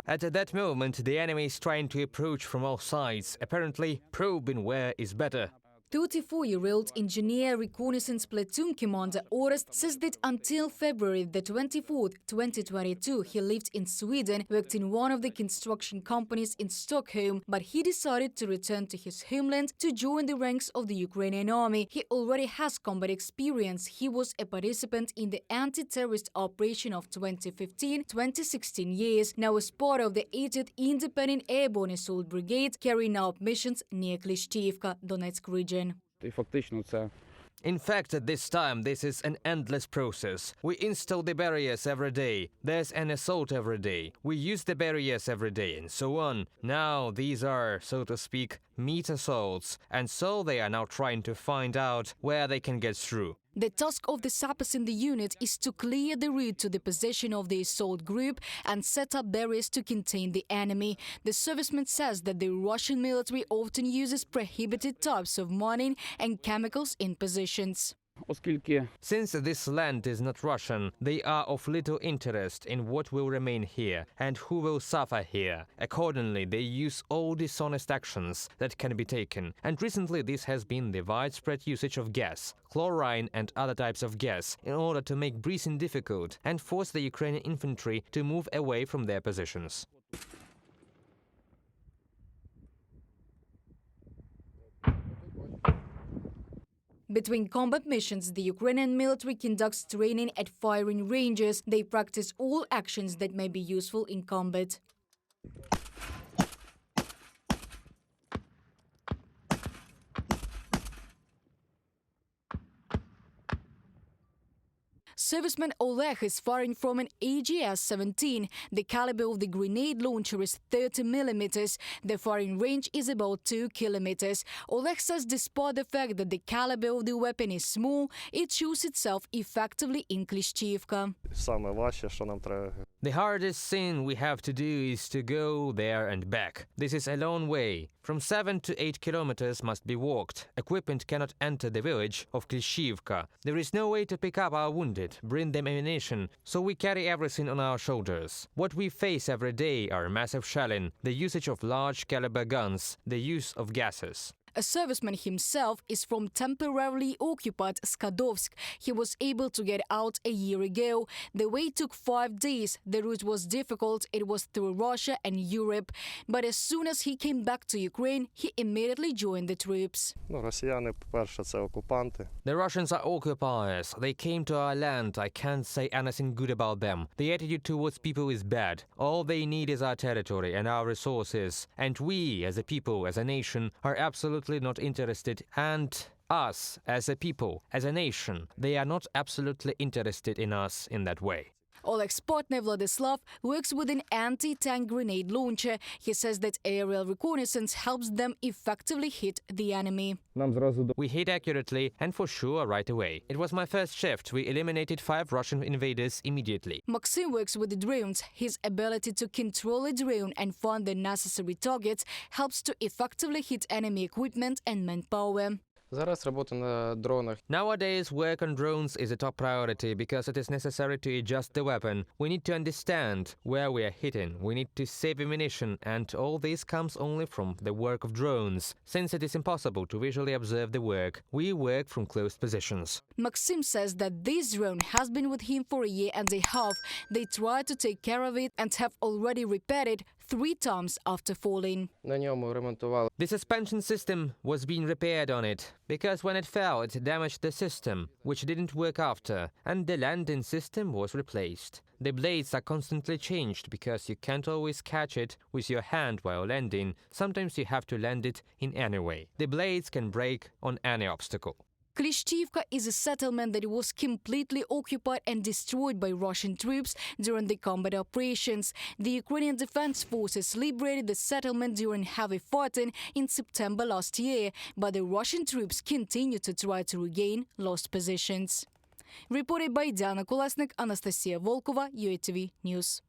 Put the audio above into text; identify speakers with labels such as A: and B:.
A: At that moment, the enemy is trying to approach from all sides, apparently probing where is better.
B: 34-year-old engineer reconnaissance platoon commander Orest says that until February the 24th, 2022, he lived in Sweden, worked in one of the construction companies in Stockholm, but he decided to return to his homeland to join the ranks of the Ukrainian army. He already has combat experience. He was a participant in the anti-terrorist operation of 2015-2016 years, now as part of the 80th Independent Airborne Assault Brigade, carrying out missions near Klishchiivka, Donetsk region.
A: In fact, at this time, this is an endless process. We install the barriers every day. There's an assault every day. We use the barriers every day, and so on. Now, these are, so to speak, meat assaults, and so they are now trying to find out where they can get through.
B: The task of the sappers in the unit is to clear the route to the position of the assault group and set up barriers to contain the enemy. The serviceman says that the Russian military often uses prohibited types of mining and chemicals in positions.
A: Since this land is not Russian, they are of little interest in what will remain here and who will suffer here. Accordingly, they use all dishonest actions that can be taken. And recently this has been the widespread usage of gas, chlorine and other types of gas in order to make breathing difficult and force the Ukrainian infantry to move away from their positions.
B: Between combat missions, the Ukrainian military conducts training at firing ranges. They practice all actions that may be useful in combat. Serviceman Oleg is firing from an AGS-17. The caliber of the grenade launcher is 30 millimeters. The firing range is about 2 kilometers. Oleg says despite the fact that the caliber of the weapon is small, it shows itself effectively in Klishchiivka.
A: The hardest thing we have to do is to go there and back. This is a long way. From 7 to 8 kilometers must be walked. Equipment cannot enter the village of Klishchiivka. There is no way to pick up our wounded, bring them ammunition, so we carry everything on our shoulders. What we face every day are massive shelling, the usage of large caliber guns, the use of gases.
B: A serviceman himself is from temporarily occupied Skadovsk. He was able to get out a year ago. The way took 5 days. The route was difficult. It was through Russia and Europe. But as soon as he came back to Ukraine, he immediately joined the troops.
A: The Russians are occupiers. They came to our land. I can't say anything good about them. The attitude towards people is bad. All they need is our territory and our resources. And we, as a people, as a nation, are absolutely not interested, and us as a people, as a nation, they are not absolutely interested in us in that way.
B: Oleg's partner Vladislav works with an anti-tank grenade launcher. He says that aerial reconnaissance helps them effectively hit the enemy.
A: We hit accurately and for sure right away. It was my first shift. We eliminated 5 Russian invaders immediately.
B: Maxim works with the drones. His ability to control a drone and find the necessary targets helps to effectively hit enemy equipment and manpower.
A: Nowadays, work on drones is a top priority because it is necessary to adjust the weapon. We need to understand where we are hitting. We need to save ammunition, and all this comes only from the work of drones. Since it is impossible to visually observe the work, we work from close positions.
B: Maxim says that this drone has been with him for a year and a half. They tried to take care of it and have already repaired it 3 times after falling.
A: The suspension system was being repaired on it, because when it fell it damaged the system, which didn't work after, and the landing system was replaced. The blades are constantly changed because you can't always catch it with your hand while landing. Sometimes you have to land it in any way. The blades can break on any obstacle.
B: Klishchiivka is a settlement that was completely occupied and destroyed by Russian troops during the combat operations. The Ukrainian Defense Forces liberated the settlement during heavy fighting in September last year, but the Russian troops continue to try to regain lost positions. Reported by Diana Kolesnik, Anastasia Volkova, UATV News.